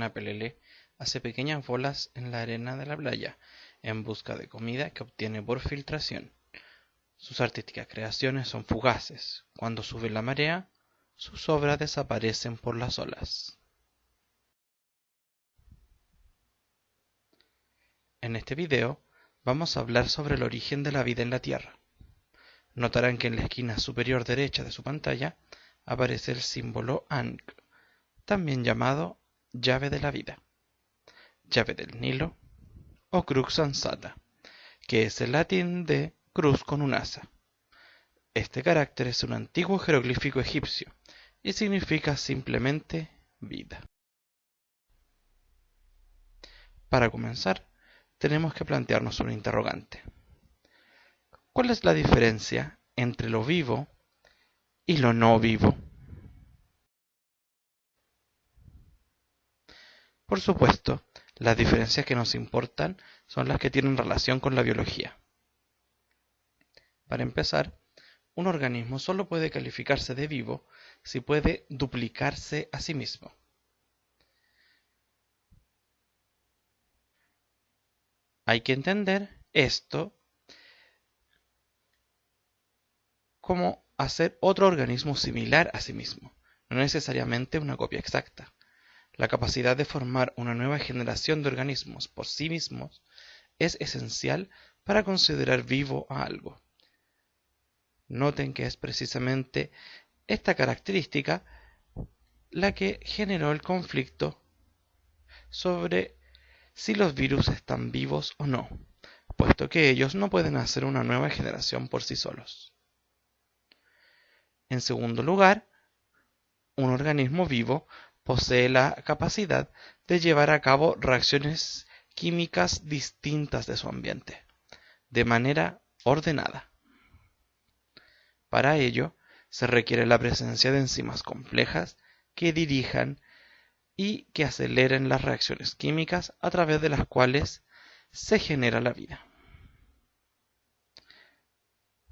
Ana Pelele hace pequeñas bolas en la arena de la playa en busca de comida que obtiene por filtración. Sus artísticas creaciones son fugaces. Cuando sube la marea, sus obras desaparecen por las olas. En este video vamos a hablar sobre el origen de la vida en la Tierra. Notarán que en la esquina superior derecha de su pantalla aparece el símbolo Ankh, también llamado llave de la vida, llave del Nilo o crux ansata, que es el latín de cruz con un asa. Este carácter es un antiguo jeroglífico egipcio y significa simplemente vida. Para comenzar, tenemos que plantearnos un interrogante. ¿Cuál es la diferencia entre lo vivo y lo no vivo? Por supuesto, las diferencias que nos importan son las que tienen relación con la biología. Para empezar, un organismo solo puede calificarse de vivo si puede duplicarse a sí mismo. Hay que entender esto como hacer otro organismo similar a sí mismo, no necesariamente una copia exacta. La capacidad de formar una nueva generación de organismos por sí mismos es esencial para considerar vivo a algo. Noten que es precisamente esta característica la que generó el conflicto sobre si los virus están vivos o no, puesto que ellos no pueden hacer una nueva generación por sí solos. En segundo lugar, un organismo vivo posee la capacidad de llevar a cabo reacciones químicas distintas de su ambiente, de manera ordenada. Para ello, se requiere la presencia de enzimas complejas que dirijan y que aceleren las reacciones químicas a través de las cuales se genera la vida.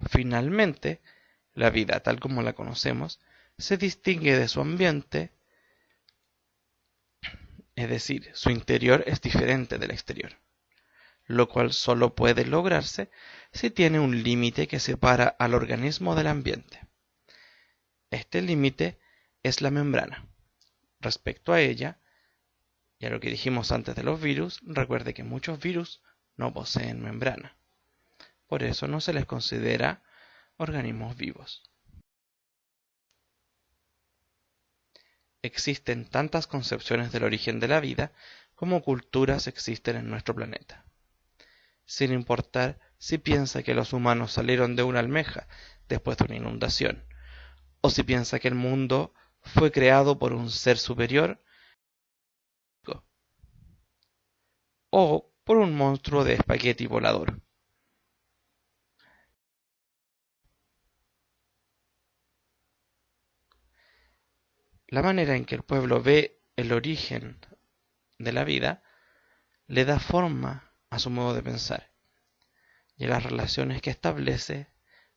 Finalmente, la vida tal como la conocemos se distingue de su ambiente, es decir, su interior es diferente del exterior, lo cual solo puede lograrse si tiene un límite que separa al organismo del ambiente. Este límite es la membrana. Respecto a ella, y a lo que dijimos antes de los virus, recuerde que muchos virus no poseen membrana. Por eso no se les considera organismos vivos. Existen tantas concepciones del origen de la vida como culturas existen en nuestro planeta. Sin importar si piensa que los humanos salieron de una almeja después de una inundación, o si piensa que el mundo fue creado por un ser superior, o por un monstruo de espagueti volador. La manera en que el pueblo ve el origen de la vida le da forma a su modo de pensar y a las relaciones que establece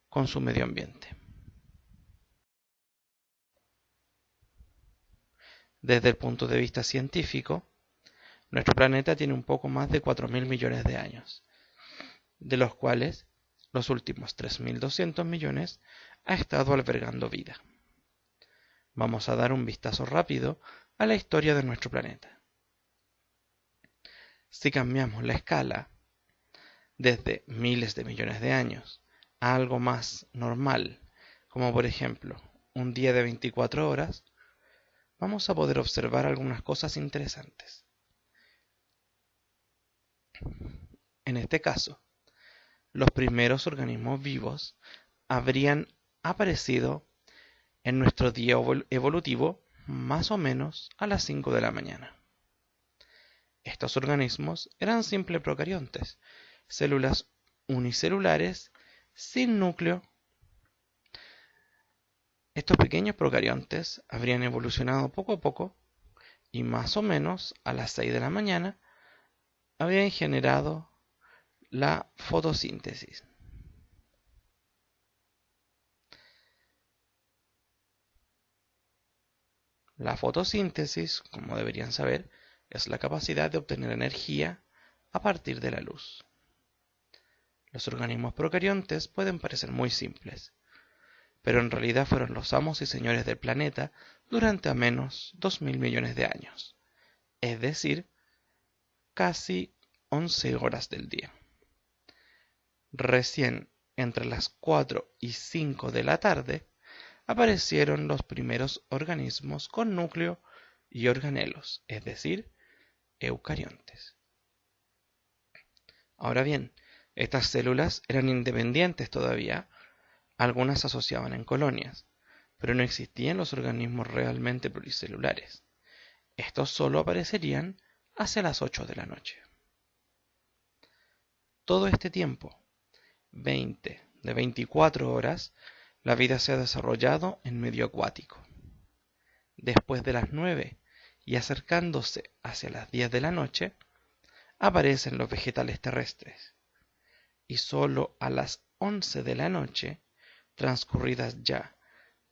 con su medio ambiente. Desde el punto de vista científico, nuestro planeta tiene un poco más de 4.000 millones de años, de los cuales los últimos 3.200 millones ha estado albergando vida. Vamos a dar un vistazo rápido a la historia de nuestro planeta. Si cambiamos la escala desde miles de millones de años a algo más normal, como por ejemplo un día de 24 horas, vamos a poder observar algunas cosas interesantes. En este caso, los primeros organismos vivos habrían aparecido en nuestro día evolutivo más o menos a las 5 de la mañana. Estos organismos eran simples procariontes, células unicelulares sin núcleo. Estos pequeños procariontes habrían evolucionado poco a poco y más o menos a las 6 de la mañana habrían generado la fotosíntesis. La fotosíntesis, como deberían saber, es la capacidad de obtener energía a partir de la luz. Los organismos procariontes pueden parecer muy simples, pero en realidad fueron los amos y señores del planeta durante al menos 2.000 millones de años, es decir, casi 11 horas del día. Recién entre las 4 y 5 de la tarde aparecieron los primeros organismos con núcleo y organelos, es decir, eucariontes. Ahora bien, estas células eran independientes todavía, algunas se asociaban en colonias, pero no existían los organismos realmente pluricelulares. Estos solo aparecerían hacia las 8 de la noche. Todo este tiempo, 20 de 24 horas, la vida se ha desarrollado en medio acuático. Después de las 9 y acercándose hacia las 10 de la noche, aparecen los vegetales terrestres. Y solo a las 11 de la noche, transcurridas ya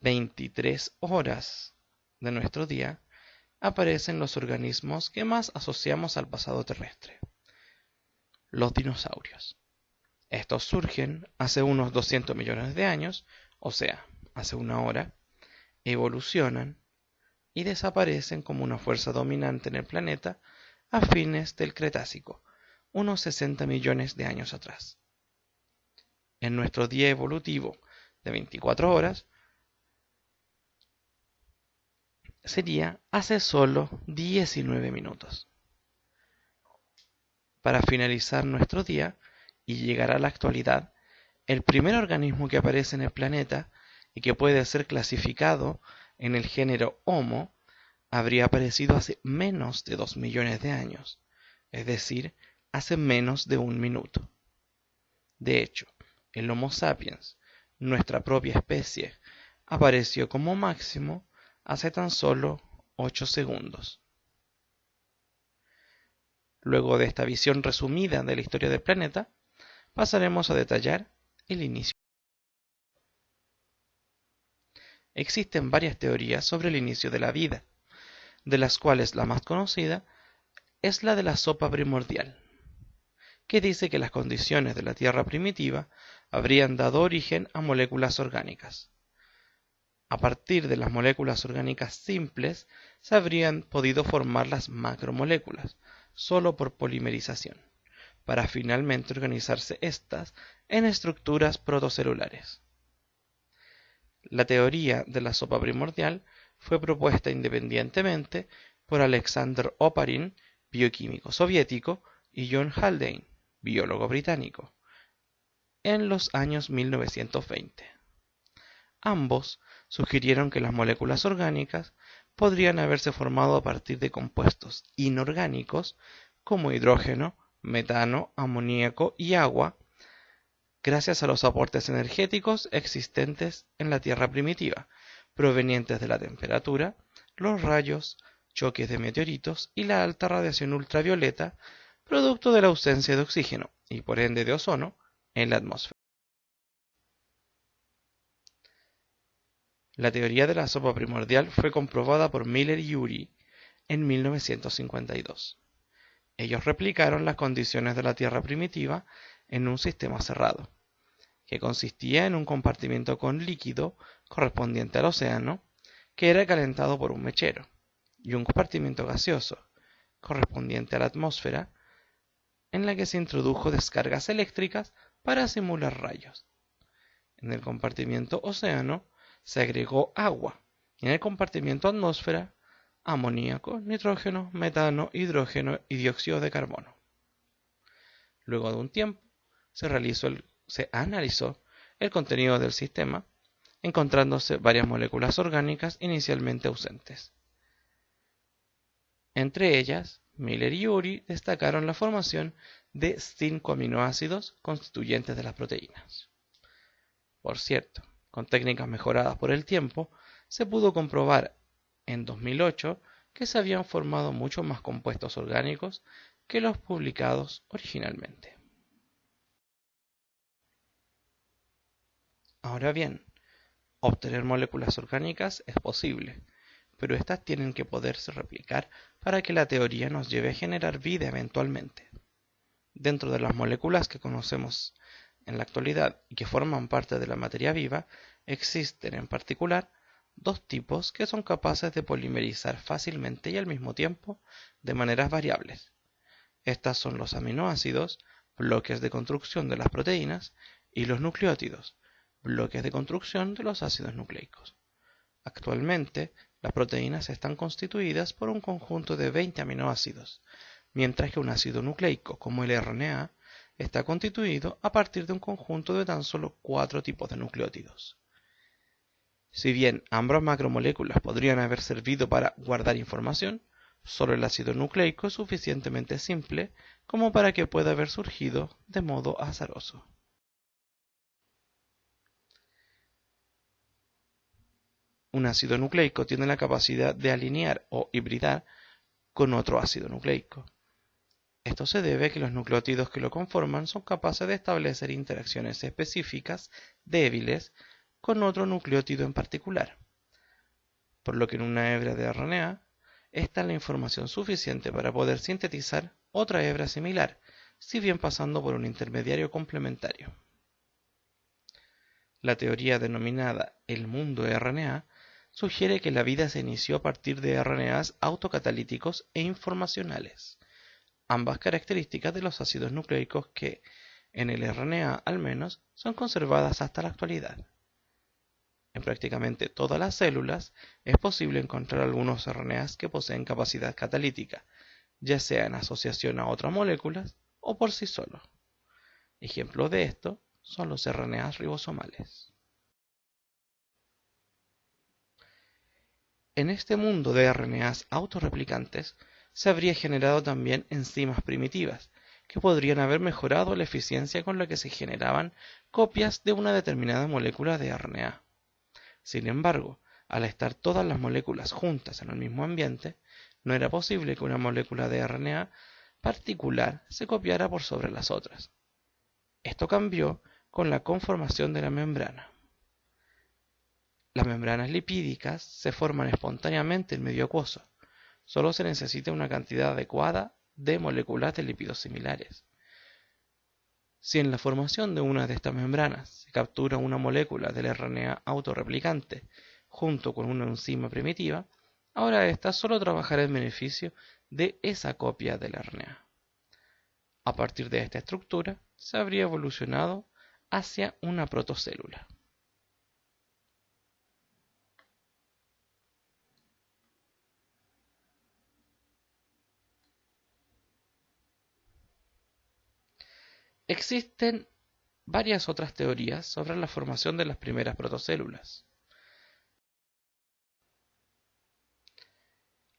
23 horas de nuestro día, aparecen los organismos que más asociamos al pasado terrestre, los dinosaurios. Estos surgen hace unos 200 millones de años, o sea, hace una hora, evolucionan y desaparecen como una fuerza dominante en el planeta a fines del Cretácico, unos 60 millones de años atrás. En nuestro día evolutivo de 24 horas, sería hace solo 19 minutos. Para finalizar nuestro día y llegar a la actualidad, el primer organismo que aparece en el planeta y que puede ser clasificado en el género Homo habría aparecido hace menos de 2 millones de años, es decir, hace menos de un minuto. De hecho, el Homo sapiens, nuestra propia especie, apareció como máximo hace tan solo 8 segundos. Luego de esta visión resumida de la historia del planeta, pasaremos a detallar el inicio. Existen varias teorías sobre el inicio de la vida, de las cuales la más conocida es la de la sopa primordial, que dice que las condiciones de la Tierra primitiva habrían dado origen a moléculas orgánicas. A partir de las moléculas orgánicas simples se habrían podido formar las macromoléculas, solo por polimerización, para finalmente organizarse estas en estructuras protocelulares. La teoría de la sopa primordial fue propuesta independientemente por Alexander Oparin, bioquímico soviético, y John Haldane, biólogo británico, en los años 1920. Ambos sugirieron que las moléculas orgánicas podrían haberse formado a partir de compuestos inorgánicos como hidrógeno, metano, amoníaco y agua, gracias a los aportes energéticos existentes en la Tierra primitiva, provenientes de la temperatura, los rayos, choques de meteoritos y la alta radiación ultravioleta, producto de la ausencia de oxígeno y por ende de ozono en la atmósfera. La teoría de la sopa primordial fue comprobada por Miller y Urey en 1952. Ellos replicaron las condiciones de la Tierra primitiva en un sistema cerrado, que consistía en un compartimento con líquido correspondiente al océano, que era calentado por un mechero, y un compartimento gaseoso, correspondiente a la atmósfera, en la que se introdujo descargas eléctricas para simular rayos. En el compartimiento océano se agregó agua, y en el compartimiento atmósfera, amoníaco, nitrógeno, metano, hidrógeno y dióxido de carbono. Luego de un tiempo, se analizó el contenido del sistema, encontrándose varias moléculas orgánicas inicialmente ausentes. Entre ellas, Miller y Urey destacaron la formación de 5 aminoácidos constituyentes de las proteínas. Por cierto, con técnicas mejoradas por el tiempo, se pudo comprobar en 2008 que se habían formado muchos más compuestos orgánicos que los publicados originalmente. Ahora bien, obtener moléculas orgánicas es posible, pero estas tienen que poderse replicar para que la teoría nos lleve a generar vida eventualmente. Dentro de las moléculas que conocemos en la actualidad y que forman parte de la materia viva, existen en particular dos tipos que son capaces de polimerizar fácilmente y al mismo tiempo de maneras variables. Estas son los aminoácidos, bloques de construcción de las proteínas, y los nucleótidos, bloques de construcción de los ácidos nucleicos. Actualmente, las proteínas están constituidas por un conjunto de 20 aminoácidos, mientras que un ácido nucleico, como el RNA, está constituido a partir de un conjunto de tan solo 4 tipos de nucleótidos. Si bien ambas macromoléculas podrían haber servido para guardar información, solo el ácido nucleico es suficientemente simple como para que pueda haber surgido de modo azaroso. Un ácido nucleico tiene la capacidad de alinear o hibridar con otro ácido nucleico. Esto se debe a que los nucleótidos que lo conforman son capaces de establecer interacciones específicas débiles con otro nucleótido en particular, por lo que en una hebra de RNA está la información suficiente para poder sintetizar otra hebra similar, si bien pasando por un intermediario complementario. La teoría denominada el mundo RNA sugiere que la vida se inició a partir de RNAs autocatalíticos e informacionales, ambas características de los ácidos nucleicos que, en el RNA al menos, son conservadas hasta la actualidad. En prácticamente todas las células es posible encontrar algunos RNAs que poseen capacidad catalítica, ya sea en asociación a otras moléculas o por sí solos. Ejemplos de esto son los RNAs ribosomales. En este mundo de RNAs autorreplicantes se habría generado también enzimas primitivas, que podrían haber mejorado la eficiencia con la que se generaban copias de una determinada molécula de RNA. Sin embargo, al estar todas las moléculas juntas en el mismo ambiente, no era posible que una molécula de RNA particular se copiara por sobre las otras. Esto cambió con la conformación de la membrana. Las membranas lipídicas se forman espontáneamente en medio acuoso. Solo se necesita una cantidad adecuada de moléculas de lípidos similares. Si en la formación de una de estas membranas se captura una molécula del RNA autorreplicante junto con una enzima primitiva, ahora ésta solo trabajará en beneficio de esa copia del RNA. A partir de esta estructura, se habría evolucionado hacia una protocélula. Existen varias otras teorías sobre la formación de las primeras protocélulas.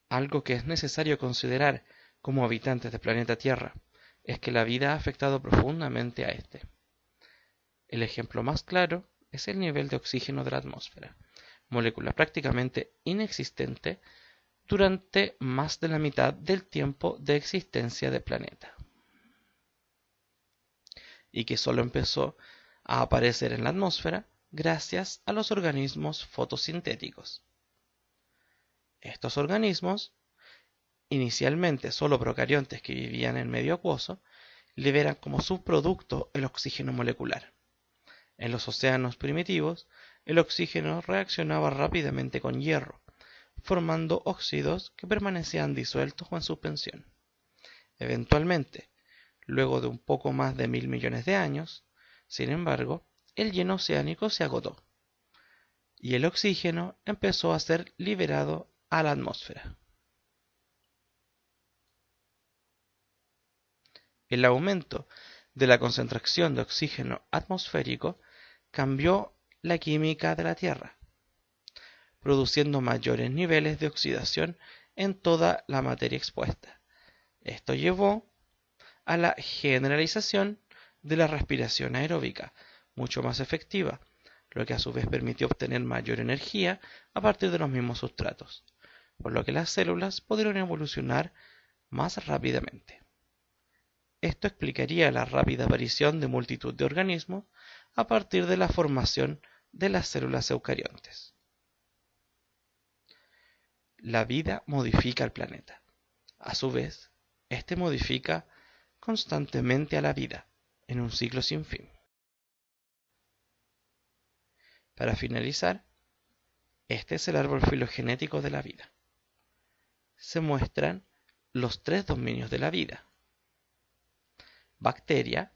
Algo que es necesario considerar como habitantes del planeta Tierra es que la vida ha afectado profundamente a este. El ejemplo más claro es el nivel de oxígeno de la atmósfera, molécula prácticamente inexistente durante más de la mitad del tiempo de existencia del planeta, y que solo empezó a aparecer en la atmósfera gracias a los organismos fotosintéticos. Estos organismos, inicialmente solo procariontes que vivían en medio acuoso, liberan como subproducto el oxígeno molecular. En los océanos primitivos, el oxígeno reaccionaba rápidamente con hierro, formando óxidos que permanecían disueltos o en suspensión. Eventualmente, luego de un poco más de 1000 millones de años, sin embargo, el hielo oceánico se agotó y el oxígeno empezó a ser liberado a la atmósfera. El aumento de la concentración de oxígeno atmosférico cambió la química de la Tierra, produciendo mayores niveles de oxidación en toda la materia expuesta. Esto llevó a la generalización de la respiración aeróbica, mucho más efectiva, lo que a su vez permitió obtener mayor energía a partir de los mismos sustratos, por lo que las células pudieron evolucionar más rápidamente. Esto explicaría la rápida aparición de multitud de organismos a partir de la formación de las células eucariontes. La vida modifica el planeta. A su vez, este modifica constantemente a la vida en un ciclo sin fin. Para finalizar, este es el árbol filogenético de la vida. Se muestran los 3 dominios de la vida: bacteria,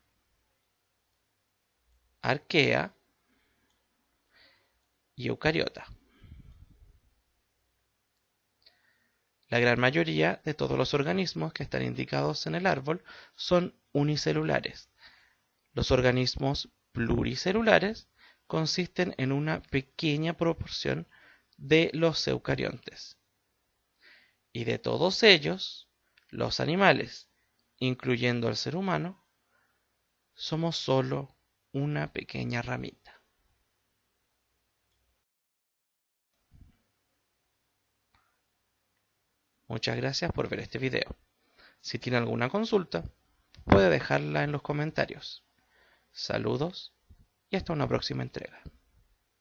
arquea y eucariota. La gran mayoría de todos los organismos que están indicados en el árbol son unicelulares. Los organismos pluricelulares consisten en una pequeña proporción de los eucariontes. Y de todos ellos, los animales, incluyendo al ser humano, somos solo una pequeña ramita. Muchas gracias por ver este video. Si tiene alguna consulta, puede dejarla en los comentarios. Saludos y hasta una próxima entrega.